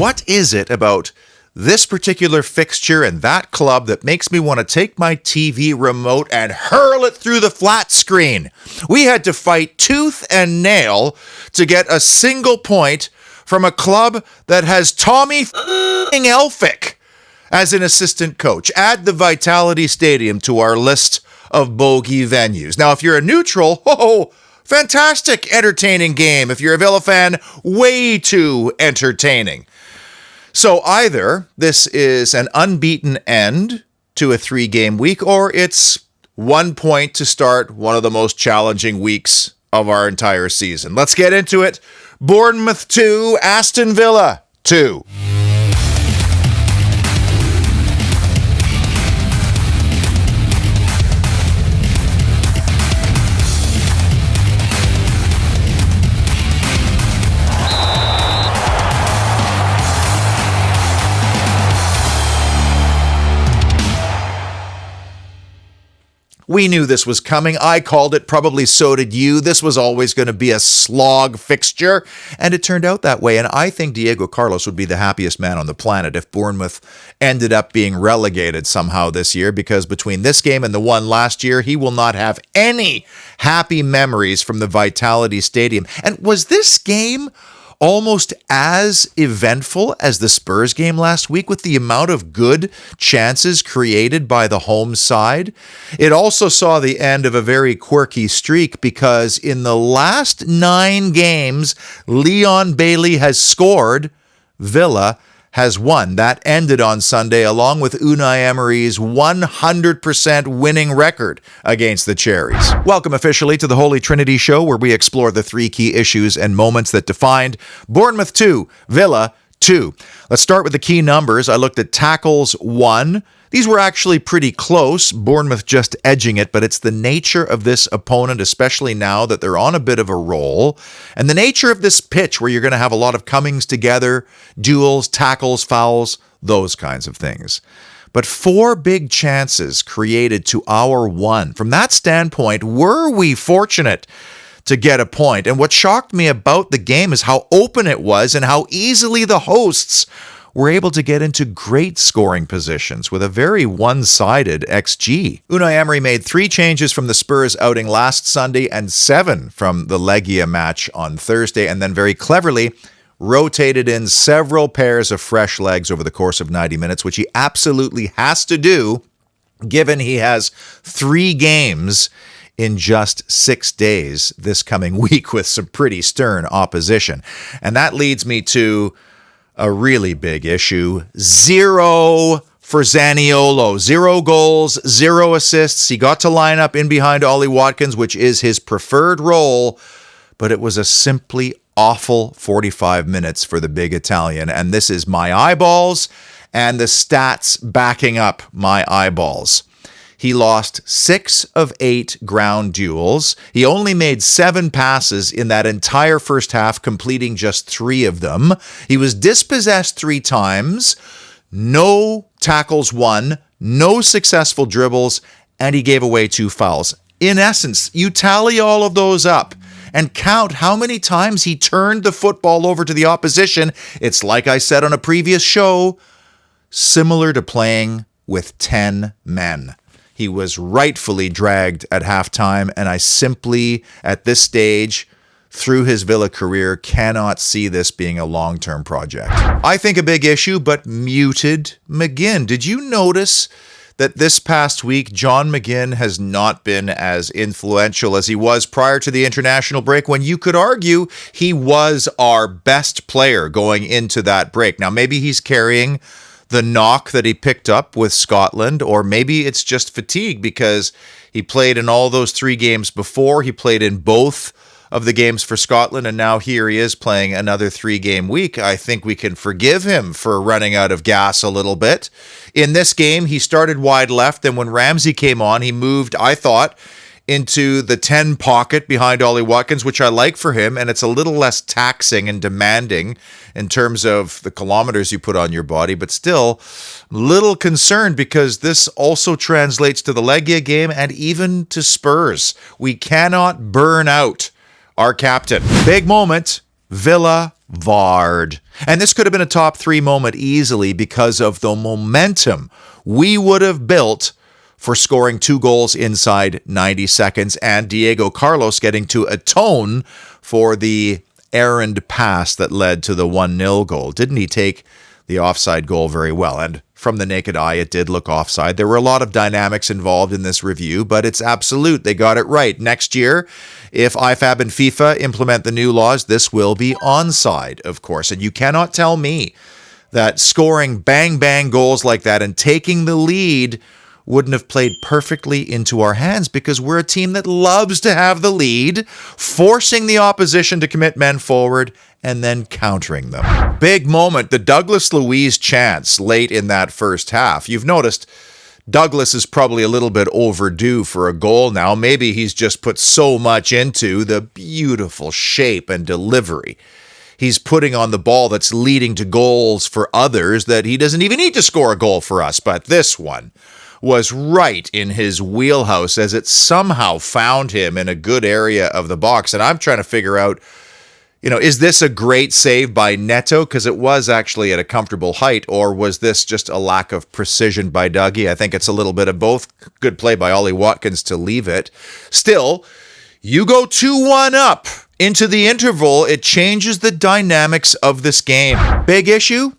What is it about this particular fixture and that club that makes me want to take my TV remote and hurl it through the flat screen? We had to fight tooth and nail to get a single point from a club that has Tommy Elphick as an assistant coach. Add the Vitality Stadium to our list of bogey venues. Now, if you're a neutral, fantastic, entertaining game. If you're a Villa fan, way too entertaining. So either this is an unbeaten end to a 3-game week, or it's 1 point to start one of the most challenging weeks of our entire season. Let's get into it. Bournemouth 2, Aston Villa 2. We knew this was coming. I called it. Probably so did you. This was always going to be a slog fixture, and it turned out that way. And I think Diego Carlos would be the happiest man on the planet if Bournemouth ended up being relegated somehow this year, because between this game and the one last year, he will not have any happy memories from the Vitality Stadium. And was this game almost as eventful as the Spurs game last week, with the amount of good chances created by the home side? It also saw the end of a very quirky streak, because in the last 9 games, Leon Bailey has scored, Villa has won. That ended on Sunday, along with Unai Emery's 100% winning record against the Cherries. Welcome officially to the Holy Trinity Show, where we explore the 3 key issues and moments that defined Bournemouth 2, Villa 2. Let's start with the key numbers. I looked at tackles 1. These were actually pretty close, Bournemouth just edging it, but it's the nature of this opponent, especially now that they're on a bit of a roll, and the nature of this pitch where you're going to have a lot of comings together, duels, tackles, fouls, those kinds of things. But 4 big chances created to our 1. From that standpoint, were we fortunate to get a point? And what shocked me about the game is how open it was and how easily the hosts were able to get into great scoring positions with a very one-sided XG. Unai Emery made 3 changes from the Spurs outing last Sunday and 7 from the Legia match on Thursday, and then very cleverly rotated in several pairs of fresh legs over the course of 90 minutes, which he absolutely has to do, given he has 3 games in just 6 days this coming week with some pretty stern opposition. And that leads me to a really big issue. 0 for Zaniolo. 0 goals, 0 assists. He got to line up in behind Ollie Watkins, which is his preferred role, but it was a simply awful 45 minutes for the big Italian. And this is my eyeballs and the stats backing up my eyeballs. He lost 6 of 8 ground duels. He only made 7 passes in that entire first half, completing just 3 of them. He was dispossessed 3 times, no tackles won, no successful dribbles, and he gave away 2 fouls. In essence, you tally all of those up and count how many times he turned the football over to the opposition. It's like I said on a previous show, similar to playing with 10 men. He was rightfully dragged at halftime, and I simply, at this stage, through his Villa career, cannot see this being a long-term project. I think a big issue, but muted McGinn. Did you notice that this past week, John McGinn has not been as influential as he was prior to the international break, when you could argue he was our best player going into that break? Now, maybe he's carrying the knock that he picked up with Scotland, or maybe it's just fatigue because he played in all those 3 games before. He played in both of the games for Scotland, and now here he is playing another 3-game week. I think we can forgive him for running out of gas a little bit. In this game, he started wide left, and when Ramsey came on, he moved, I thought, into the 10 pocket behind Ollie Watkins, which I like for him, and it's a little less taxing and demanding in terms of the kilometers you put on your body, but still a little concerned because this also translates to the Legia game and even to Spurs. We cannot burn out our captain. Big moment, Villa VAR'd. And this could have been a top 3 moment easily because of the momentum we would have built for scoring 2 goals inside 90 seconds and Diego Carlos getting to atone for the errand pass that led to the 1-0 goal. Didn't he take the offside goal very well? And from the naked eye, it did look offside. There were a lot of dynamics involved in this review, but it's absolute. They got it right. Next year, if IFAB and FIFA implement the new laws, this will be onside, of course. And you cannot tell me that scoring bang-bang goals like that and taking the lead wouldn't have played perfectly into our hands, because we're a team that loves to have the lead, forcing the opposition to commit men forward and then countering them. Big moment, the Douglas Luiz chance late in that first half. You've noticed Douglas is probably a little bit overdue for a goal now. Maybe he's just put so much into the beautiful shape and delivery he's putting on the ball that's leading to goals for others that he doesn't even need to score a goal for us. But this one was right in his wheelhouse as it somehow found him in a good area of the box. And I'm trying to figure out, is this a great save by Neto? Because it was actually at a comfortable height, or was this just a lack of precision by Dougie? I think it's a little bit of both. Good play by Ollie Watkins to leave it. Still, you go 2-1 up into the interval. It changes the dynamics of this game. Big issue?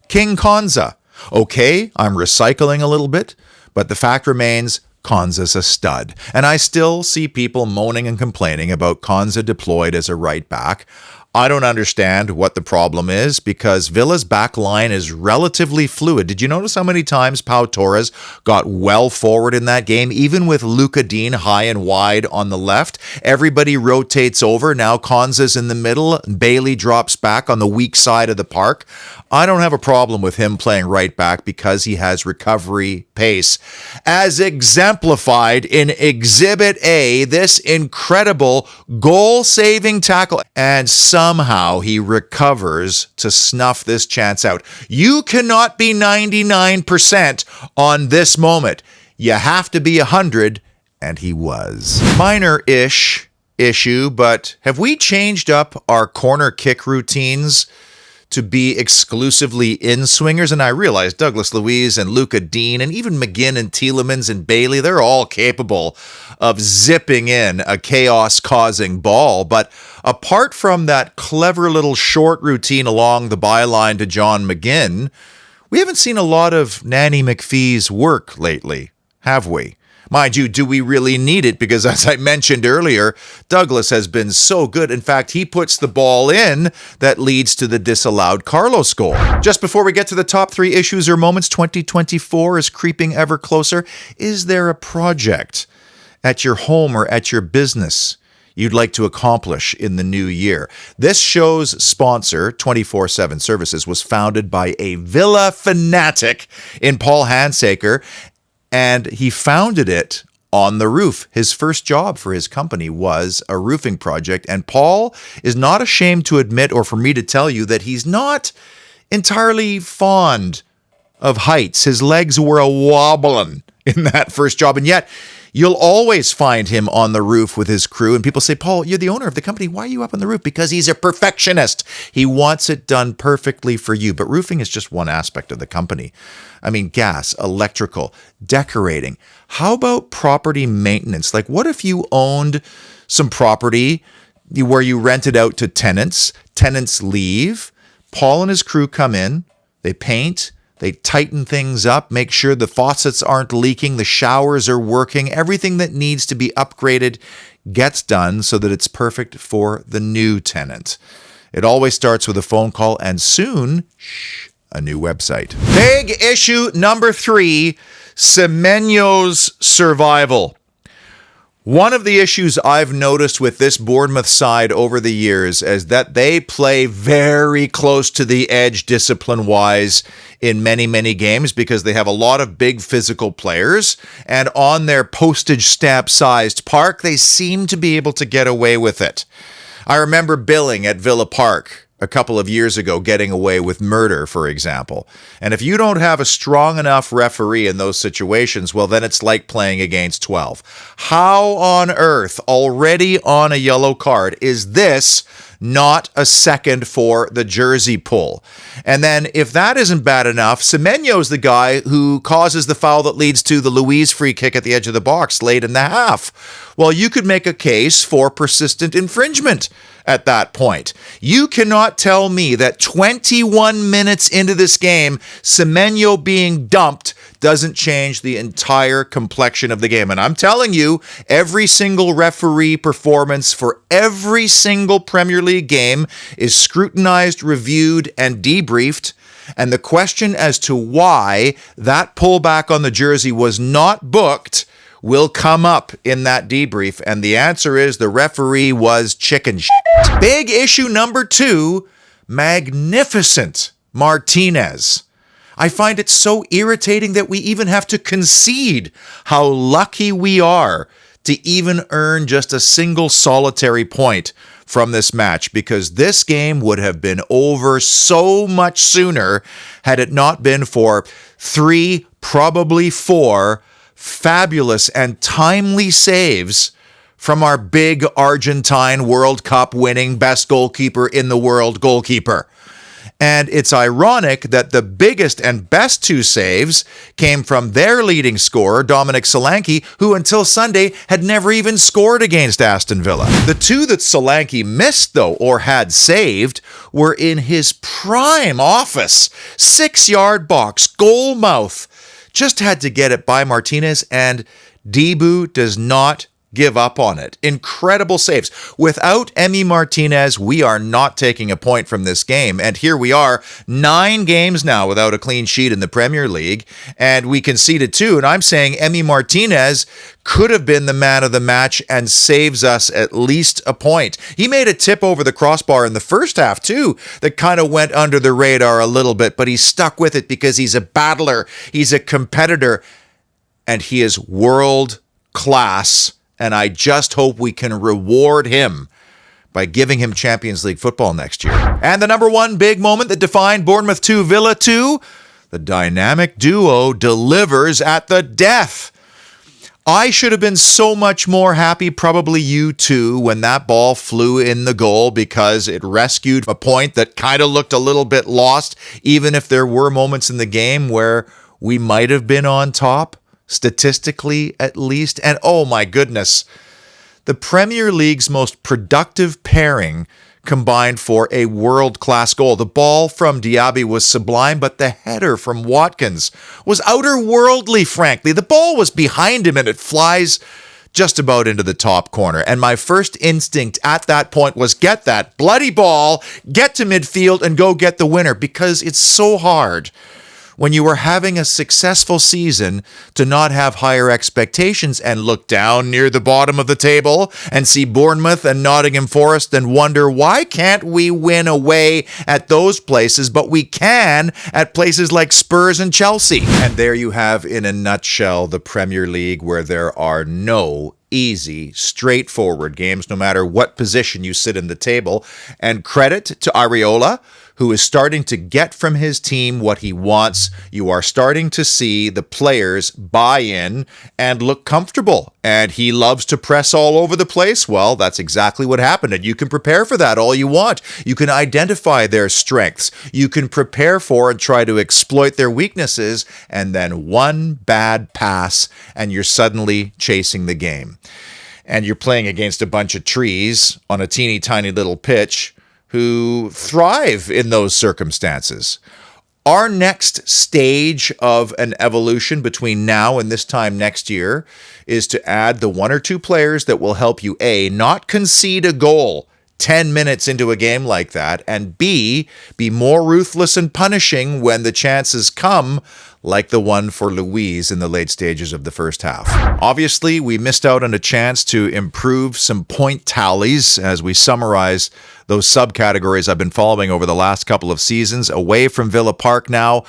King Kanza. Okay, I'm recycling a little bit, but the fact remains, Kanza's a stud. And I still see people moaning and complaining about Kanza deployed as a right back. I don't understand what the problem is, because Villa's back line is relatively fluid. Did you notice how many times Pau Torres got well forward in that game, even with Luca Dean high and wide on the left? Everybody rotates over. Now Kanza's in the middle. Bailey drops back on the weak side of the park. I don't have a problem with him playing right back because he has recovery pace. As exemplified in Exhibit A, this incredible goal-saving tackle, and somehow he recovers to snuff this chance out. You cannot be 99% on this moment. You have to be 100, and he was. Minor-ish issue, but have we changed up our corner kick routines to be exclusively in-swingers? And I realize Douglas Luiz and Luca Dean and even McGinn and Tielemans and Bailey, they're all capable of zipping in a chaos-causing ball. But apart from that clever little short routine along the byline to John McGinn, we haven't seen a lot of Nanny McPhee's work lately, have we? Mind you, do we really need it? Because as I mentioned earlier, Douglas has been so good. In fact, he puts the ball in that leads to the disallowed Carlos goal. Just before we get to the top 3 issues or moments, 2024 is creeping ever closer. Is there a project at your home or at your business you'd like to accomplish in the new year? This show's sponsor, 24/7 Services, was founded by a Villa fanatic in Paul Hansaker, and he founded it on the roof. His first job for his company was a roofing project, and Paul is not ashamed to admit, or for me to tell you, that he's not entirely fond of heights. His legs were a-wobbling in that first job, and yet you'll always find him on the roof with his crew. And people say, Paul, you're the owner of the company. Why are you up on the roof? Because he's a perfectionist. He wants it done perfectly for you. But roofing is just one aspect of the company. I mean, gas, electrical, decorating. How about property maintenance? Like, what if you owned some property where you rent it out to tenants? Tenants leave. Paul and his crew come in. They paint. They tighten things up, make sure the faucets aren't leaking, the showers are working. Everything that needs to be upgraded gets done so that it's perfect for the new tenant. It always starts with a phone call, and soon, a new website. Big issue number 3, Semenyo's survival. One of the issues I've noticed with this Bournemouth side over the years is that they play very close to the edge discipline-wise in many, many games because they have a lot of big physical players, and on their postage stamp-sized park, they seem to be able to get away with it. I remember billing at Villa Park a couple of years ago getting away with murder, for example. And if you don't have a strong enough referee in those situations, well, then it's like playing against 12. How on earth, already on a yellow card, is this not a second for the jersey pull? And then if that isn't bad enough, Semenyo's the guy who causes the foul that leads to the Luiz free kick at the edge of the box late in the half. Well, you could make a case for persistent infringement at that point. You cannot tell me that 21 minutes into this game, Semenyo being dumped doesn't change the entire complexion of the game. And I'm telling you, every single referee performance for every single Premier League game is scrutinized, reviewed, and debriefed. And the question as to why that pullback on the jersey was not booked will come up in that debrief. And the answer is the referee was chicken shit. Big issue number 2, magnificent Martinez. I find it so irritating that we even have to concede how lucky we are to even earn just a single solitary point from this match, because this game would have been over so much sooner had it not been for 3, probably 4 fabulous and timely saves from our big Argentine World Cup winning best goalkeeper in the world goalkeeper. And it's ironic that the biggest and best 2 saves came from their leading scorer, Dominic Solanke, who until Sunday had never even scored against Aston Villa. The 2 that Solanke missed, though, or had saved, were in his prime office. 6-yard box, goal mouth. Just had to get it by Martinez, and Debu does not give up on it. Incredible saves. Without Emi Martinez, we are not taking a point from this game. And here we are, 9 games now without a clean sheet in the Premier League, and we conceded 2. And I'm saying Emi Martinez could have been the man of the match and saves us at least a point. He made a tip over the crossbar in the first half too that kind of went under the radar a little bit, but he stuck with it because he's a battler, he's a competitor, and he is world class. And I just hope we can reward him by giving him Champions League football next year. And the number 1 big moment that defined Bournemouth 2, Villa 2, the dynamic duo delivers at the death. I should have been so much more happy, probably you too, when that ball flew in the goal, because it rescued a point that kind of looked a little bit lost, even if there were moments in the game where we might have been on top. Statistically, at least. And oh my goodness, the Premier League's most productive pairing combined for a world-class goal. The ball from Diaby was sublime, but the header from Watkins was outer-worldly, frankly. The ball was behind him and it flies just about into the top corner. And my first instinct at that point was get that bloody ball, get to midfield, and go get the winner, because it's so hard when you are having a successful season to not have higher expectations and look down near the bottom of the table and see Bournemouth and Nottingham Forest and wonder, why can't we win away at those places, but we can at places like Spurs and Chelsea? And there you have, in a nutshell, the Premier League, where there are no easy, straightforward games, no matter what position you sit in the table. And credit to Areola, who is starting to get from his team what he wants. You are starting to see the players buy in and look comfortable. And he loves to press all over the place. Well, that's exactly what happened. And you can prepare for that all you want. You can identify their strengths. You can prepare for and try to exploit their weaknesses. And then one bad pass, and you're suddenly chasing the game. And you're playing against a bunch of trees on a teeny tiny little pitch who thrive in those circumstances. Our next stage of an evolution between now and this time next year is to add the 1 or 2 players that will help you, A, not concede a goal 10 minutes into a game like that, and B, be more ruthless and punishing when the chances come, like the one for Luiz in the late stages of the first half. Obviously, we missed out on a chance to improve some point tallies as we summarize those subcategories I've been following over the last couple of seasons. Away from Villa Park now,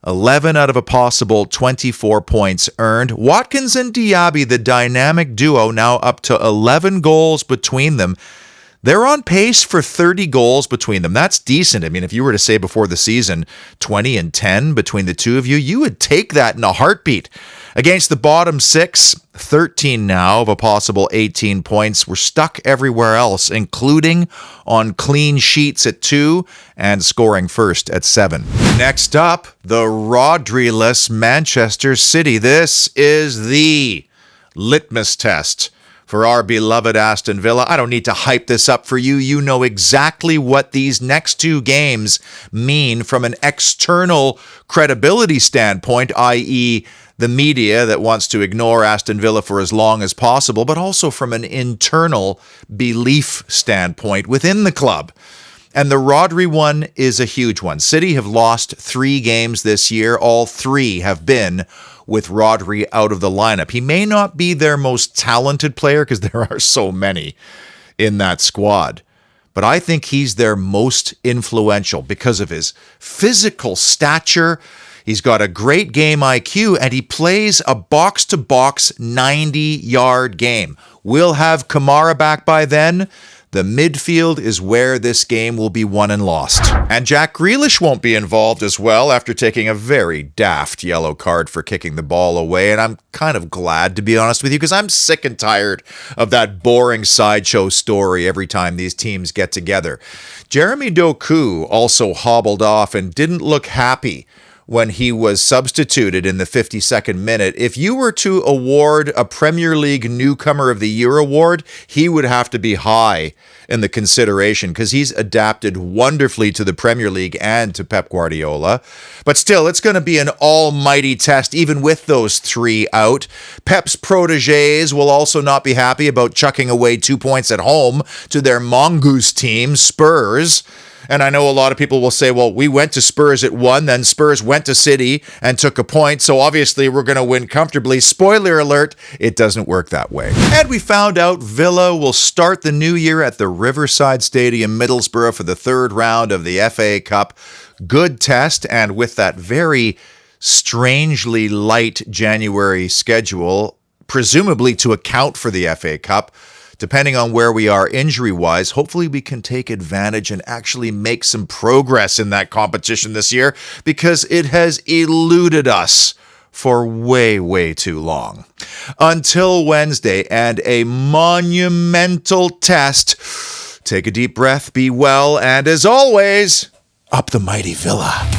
11 out of a possible 24 points earned. Watkins and Diaby, the dynamic duo, now up to 11 goals between them. They're on pace for 30 goals between them. That's decent. I mean, if you were to say before the season 20 and 10 between the two of you, you would take that in a heartbeat. Against the bottom six, 13 now of a possible 18 points. We're stuck everywhere else, including on clean sheets at 2 and scoring first at 7. Next up, the Rodri-less Manchester City. This is the litmus test for our beloved Aston Villa. I don't need to hype this up for you. You know exactly what these next two games mean from an external credibility standpoint, i.e., the media that wants to ignore Aston Villa for as long as possible, but also from an internal belief standpoint within the club. And the Rodri one is a huge one. City have lost 3 games this year. All 3 have been with Rodri out of the lineup. He may not be their most talented player because there are so many in that squad, but I think he's their most influential because of his physical stature. He's got a great game IQ, and he plays a box-to-box 90-yard game. We'll have Kamara back by then. The midfield is where this game will be won and lost. And Jack Grealish won't be involved as well after taking a very daft yellow card for kicking the ball away. And I'm kind of glad, to be honest with you, because I'm sick and tired of that boring sideshow story every time these teams get together. Jeremy Doku also hobbled off and didn't look happy when he was substituted in the 52nd minute. If you were to award a Premier League Newcomer of the Year award, he would have to be high in the consideration because he's adapted wonderfully to the Premier League and to Pep Guardiola. But still, it's going to be an almighty test, even with those 3 out. Pep's protégés will also not be happy about chucking away 2 points at home to their mongoose team, Spurs. And I know a lot of people will say, well, we went to Spurs at 1, then Spurs went to City and took a point, so obviously we're going to win comfortably. Spoiler alert, it doesn't work that way. And we found out Villa will start the new year at the Riverside Stadium, Middlesbrough, for the 3rd round of the FA Cup. Good test, and with that very strangely light January schedule, presumably to account for the FA Cup, depending on where we are injury-wise, hopefully we can take advantage and actually make some progress in that competition this year because it has eluded us for way, way too long. Until Wednesday and a monumental test, take a deep breath, be well, and as always, up the mighty Villa.